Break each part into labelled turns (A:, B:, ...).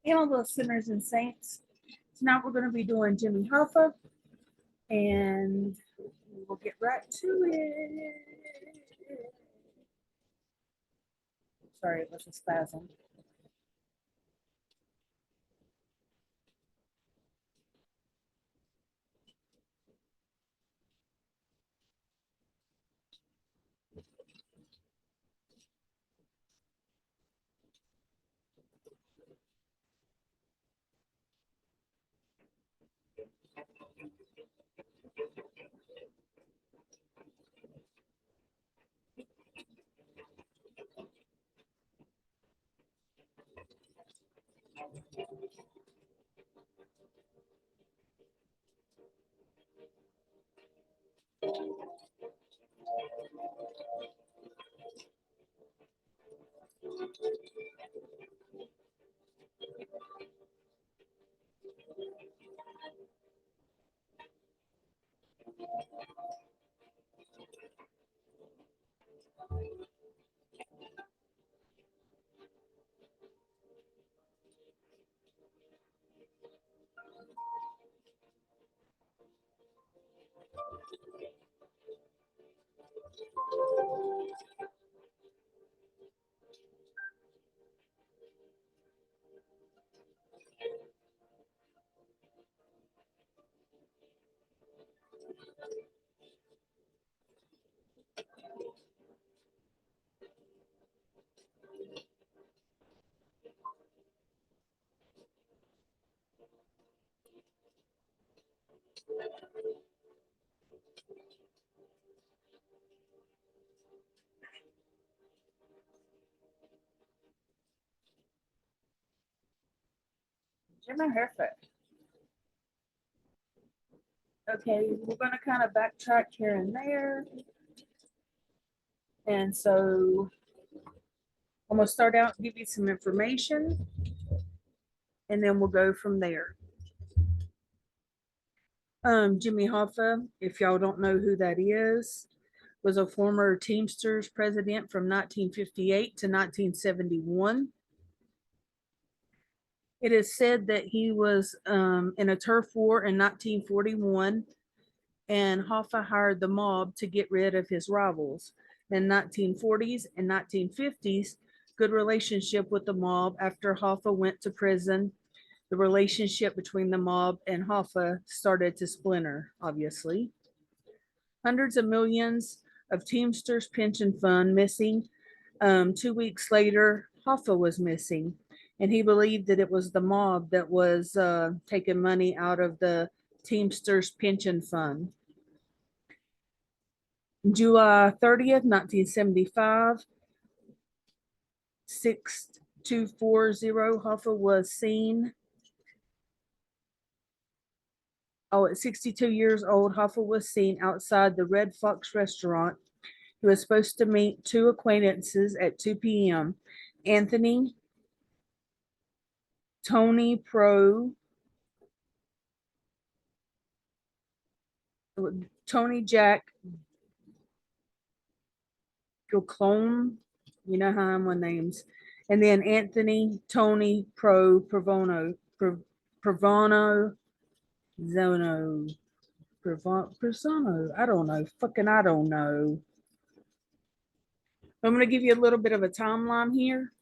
A: Hail the sinners and saints. Tonight we're going to be doing Jimmy Hoffa, and we'll get right to it. Sorry, it was a spasm. Jimmy Hoffa. Okay, we're going to kind of backtrack here and there. And so I'm going to start out and give you some information, and then we'll go from there. Jimmy Hoffa, if y'all don't know who that is, was a former Teamsters president from 1958 to 1971. It is said that he was in a turf war in 1941, and Hoffa hired the mob to get rid of his rivals. In 1940s and 1950s, good relationship with the mob. After Hoffa went to prison, the relationship between the mob and Hoffa started to splinter, obviously. Hundreds of millions of Teamsters pension fund missing. 2 weeks later, Hoffa was missing, and he believed that it was the mob that was taking money out of the Teamsters pension fund. July 30th, 1975, 6240, Hoffa was seen. At 62 years old, Hoffa was seen outside the Red Fox restaurant. He was supposed to meet two acquaintances at 2 p.m. Anthony, Tony Jack Gilclone, you know how I'm with names, and then Anthony Tony Provano Zono Persona. I don't know. I don't know. I'm going to give you a little bit of a timeline here.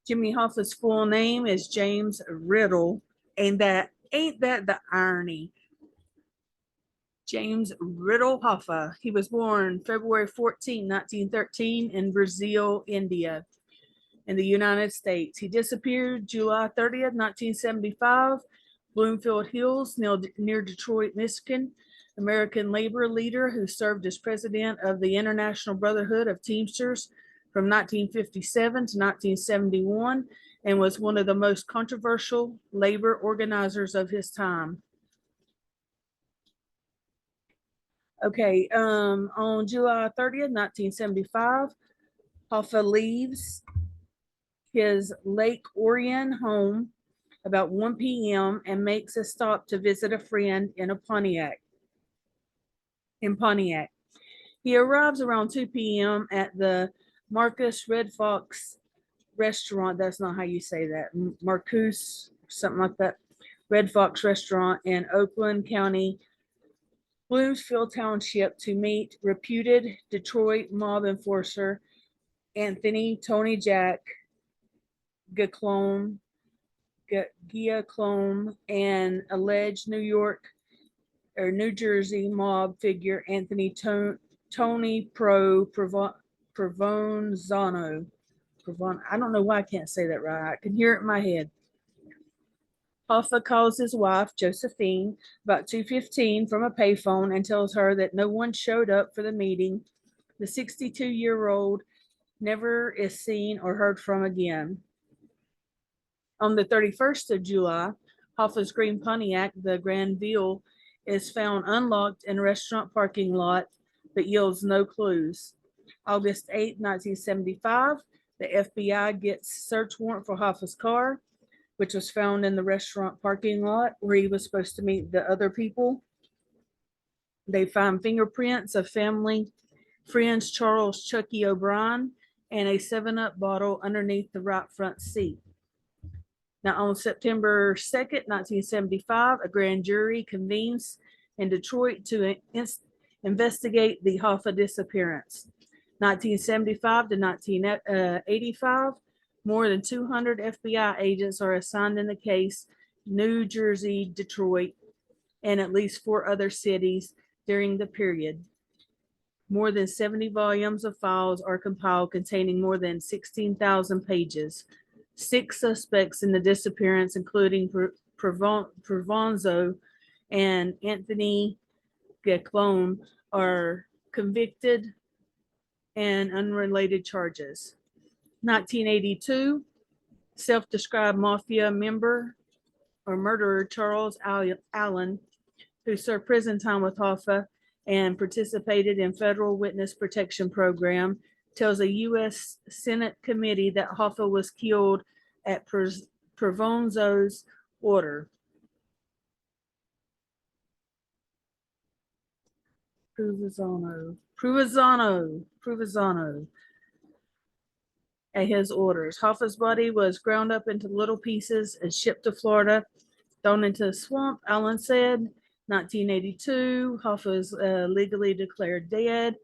A: Jimmy Hoffa's full name is James Riddle, and ain't that the irony? James Riddle Hoffa. He was born February 14, 1913 in Brazil, India, in the United States. He disappeared July 30th, 1975, Bloomfield Hills, near Detroit, Michigan. American labor leader who served as president of the International Brotherhood of Teamsters from 1957 to 1971, and was one of the most controversial labor organizers of his time. Okay, on July 30th, 1975, Hoffa leaves his Lake Orion home about 1 p.m. and makes a stop to visit a friend in Pontiac. He arrives around 2 p.m. at the Marcus Red Fox restaurant. That's not how you say that. Marcus, something like that. Red Fox Restaurant in Oakland County, Bloomsfield Township to meet reputed Detroit mob enforcer Anthony Tony Jack Giaclone, and alleged New York or New Jersey mob figure Anthony Tony Provenzano. I don't know why I can't say that right. I can hear it in my head. Hoffa calls his wife, Josephine, about 2:15 from a payphone and tells her that no one showed up for the meeting. The 62-year-old never is seen or heard from again. On the 31st of July, Hoffa's green Pontiac, the Granville, is found unlocked in a restaurant parking lot, but yields no clues. August 8, 1975, the FBI gets search warrant for Hoffa's car, which was found in the restaurant parking lot where he was supposed to meet the other people. They find fingerprints of family friends Charles Chucky O'Brien and a 7-Up bottle underneath the right front seat. Now, on September 2nd, 1975, a grand jury convenes in Detroit to investigate the Hoffa disappearance. 1975 to 1985, more than 200 FBI agents are assigned in the case, New Jersey, Detroit, and at least 4 other cities during the period. More than 70 volumes of files are compiled containing more than 16,000 pages. 6 suspects in the disappearance, including Provenzano and Anthony Giaclone, are convicted and unrelated charges. 1982, self-described mafia member or murderer Charles Allen, who served prison time with Hoffa and participated in federal witness protection program, tells a U.S. Senate committee that Hoffa was killed at Provenzano's order. Provenzano. At his orders. Hoffa's body was ground up into little pieces and shipped to Florida, thrown into a swamp, Allen said. 1982, Hoffa is legally declared dead.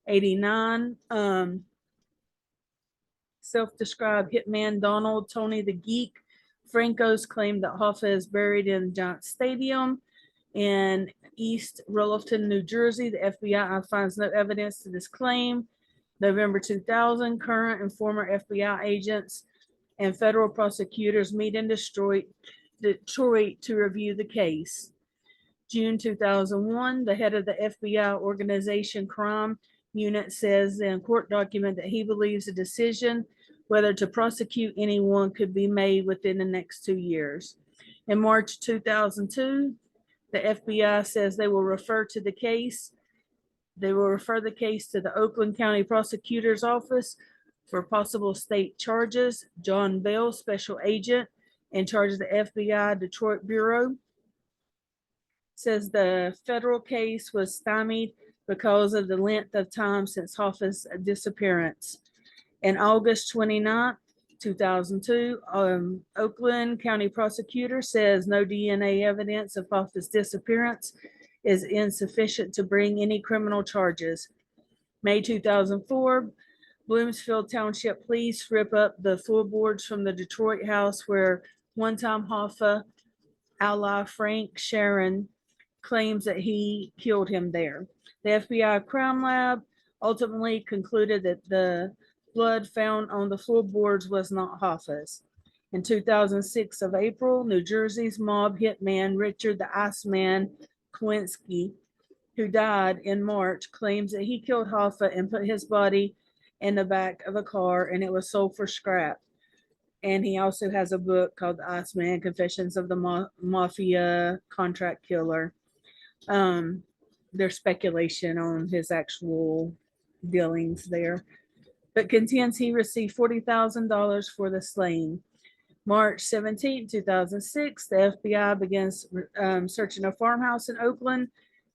A: 89, self-described hitman Donald Tony the Geek Franco's claimed that Hoffa is buried in Giant Stadium in East Rutherford, New Jersey. The FBI finds no evidence to this claim. November 2000, current and former FBI agents and federal prosecutors meet in Detroit to review the case. June 2001, the head of the FBI Organization Crime Unit says in a court document that he believes a decision whether to prosecute anyone could be made within the next 2 years. In March 2002, the FBI says they will refer the case to the Oakland County Prosecutor's Office for possible state charges. John Bell, special agent in charge of the FBI Detroit Bureau, says the federal case was stymied because of the length of time since Hoffa's disappearance. In August 29, 2002, Oakland County Prosecutor says no DNA evidence of Hoffa's disappearance is insufficient to bring any criminal charges. May 2004, Bloomsfield Township Police rip up the floorboards from the Detroit house where one-time Hoffa ally Frank Sharon claims that he killed him there. The FBI crime lab ultimately concluded that the blood found on the floorboards was not Hoffa's. In 2006 of April, New Jersey's mob hitman Richard the Iceman Kowinski, who died in March, claims that he killed Hoffa and put his body in the back of a car and it was sold for scrap. And he also has a book called The Iceman, Confessions of the Mafia Contract Killer. There's speculation on his actual dealings there, but contends he received $40,000 for the slaying. March 17, 2006, the FBI begins searching a farmhouse in Oakland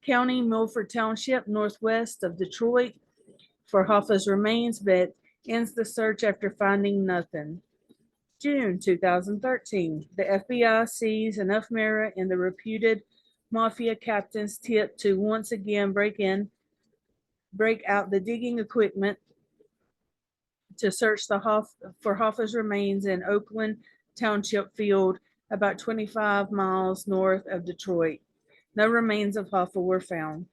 A: County, Milford Township, northwest of Detroit, for Hoffa's remains, but ends the search after finding nothing. June 2013, the FBI sees enough merit in the reputed mafia captain's tip to once again break out the digging equipment to search for Hoffa's remains in Oakland Township Field, about 25 miles north of Detroit. No remains of Hoffa were found.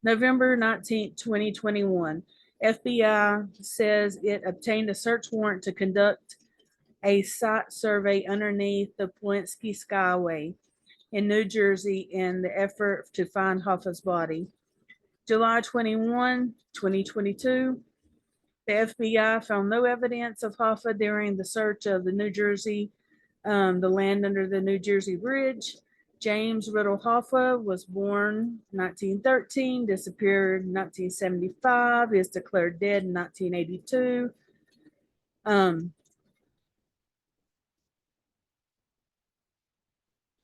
A: November 19, 2021, FBI says it obtained a search warrant to conduct a site survey underneath the Polinsky Skyway in New Jersey in the effort to find Hoffa's body. July 21, 2022, the FBI found no evidence of Hoffa during the search of the the land under the New Jersey Bridge. James Riddle Hoffa was born 1913, disappeared 1975, is declared dead in 1982.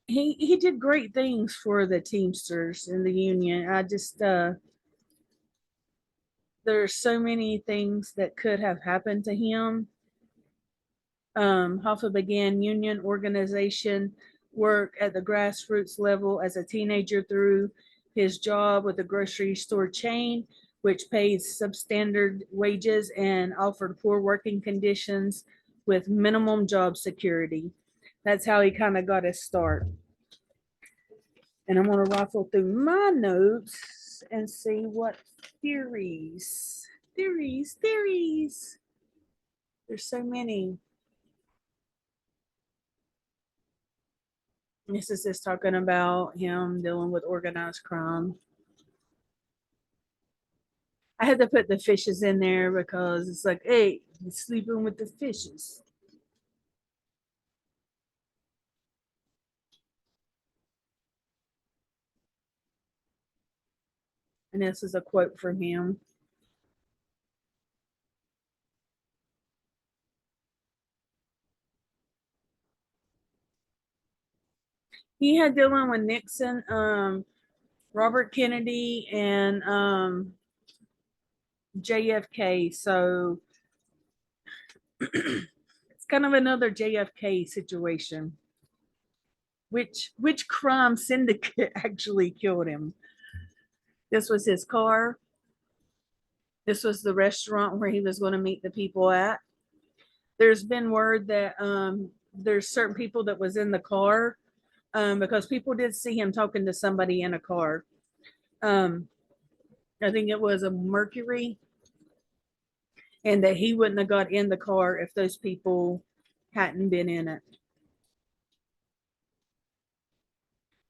A: He did great things for the Teamsters in the union. I just there's so many things that could have happened to him. Hoffa began union organization work at the grassroots level as a teenager through his job with a grocery store chain, which paid substandard wages and offered poor working conditions with minimum job security. That's how he kind of got his start. And I'm going to rifle through my notes and see what theories. There's so many. This is just talking about him dealing with organized crime. I had to put the fishes in there because it's like, hey, he's sleeping with the fishes. And this is a quote from him. He had dealing with Nixon, Robert Kennedy, and JFK. So it's kind of another JFK situation. Which crime syndicate actually killed him? This was his car. This was the restaurant where he was going to meet the people at. There's been word that there's certain people that was in the car because people did see him talking to somebody in a car. Um, I think it was a Mercury, and that he wouldn't have got in the car if those people hadn't been in it.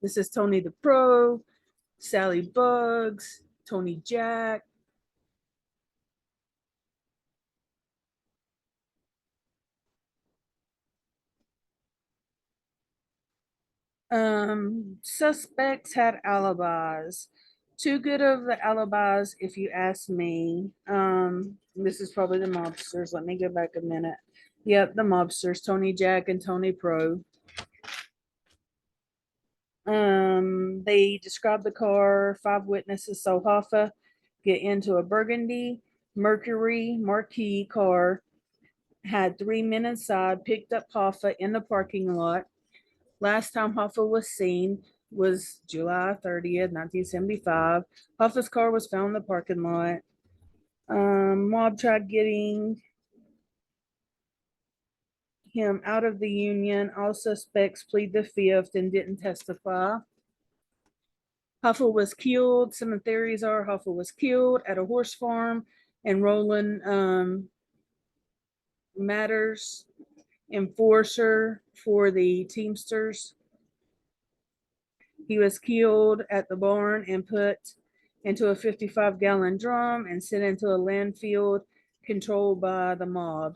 A: This is Tony the Pro, Sally Bugs, Tony Jack. Suspects had alibis. Too good of the alibis, if you ask me. This is probably the mobsters. Let me go back a minute. Yep, the mobsters, Tony Jack and Tony Pro. They described the car. 5 witnesses saw Hoffa get into a burgundy Mercury Marquis car, had 3 men inside, picked up Hoffa in the parking lot. Last time Hoffa was seen was July 30th, 1975. Hoffa's car was found in the parking lot. Mob tried getting him out of the union. All suspects plead the fifth and didn't testify. Hoffa was killed. Some theories are Hoffa was killed at a horse farm, and Roland Matters, enforcer for the Teamsters. He was killed at the barn and put into a 55-gallon drum and sent into a landfill controlled by the mob.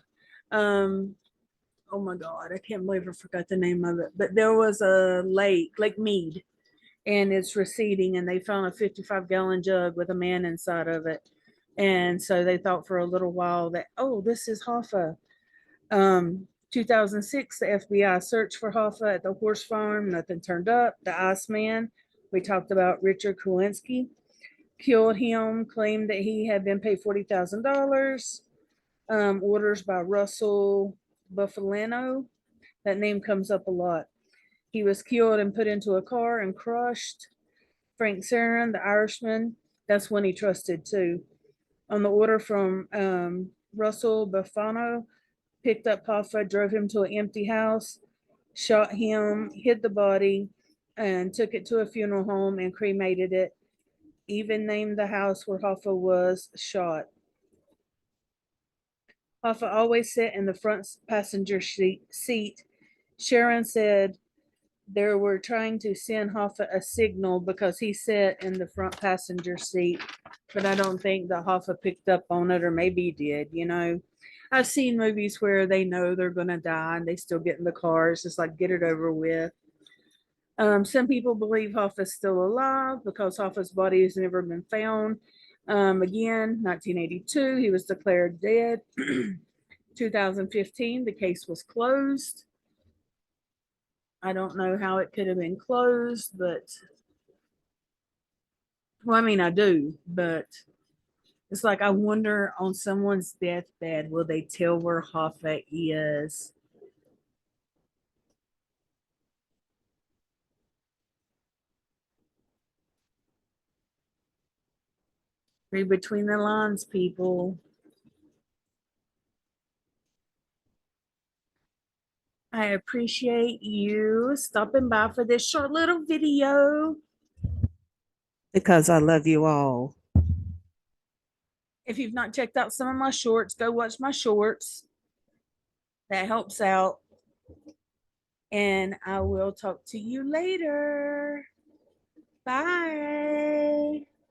A: Oh my God, I can't believe I forgot the name of it. But there was a Lake Mead, and it's receding, and they found a 55-gallon jug with a man inside of it. And so they thought for a little while that, oh, this is Hoffa. 2006, the FBI searched for Hoffa at the horse farm. Nothing turned up. The Iceman, we talked about Richard Kulinski, killed him, claimed that he had been paid $40,000. Orders by Russell Buffalino. That name comes up a lot. He was killed and put into a car and crushed. Frank Sarin, the Irishman, that's one he trusted too. On the order from Russell Buffano, picked up Hoffa, drove him to an empty house, shot him, hid the body, and took it to a funeral home and cremated it. Even named the house where Hoffa was shot. Hoffa always sat in the front passenger seat. Sharon said they were trying to send Hoffa a signal because he sat in the front passenger seat, but I don't think that Hoffa picked up on it, or maybe he did. I've seen movies where they know they're going to die and they still get in the car. It's just like, get it over with. Some people believe Hoffa's still alive because Hoffa's body has never been found. Again, 1982, he was declared dead. 2015, the case was closed. I don't know how it could have been closed, but well, I mean, I do, but it's like I wonder on someone's deathbed, will they tell where Hoffa is? Read between the lines, people. I appreciate you stopping by for this short little video because I love you all. If you've not checked out some of my shorts, go watch my shorts. That helps out. And I will talk to you later. Bye.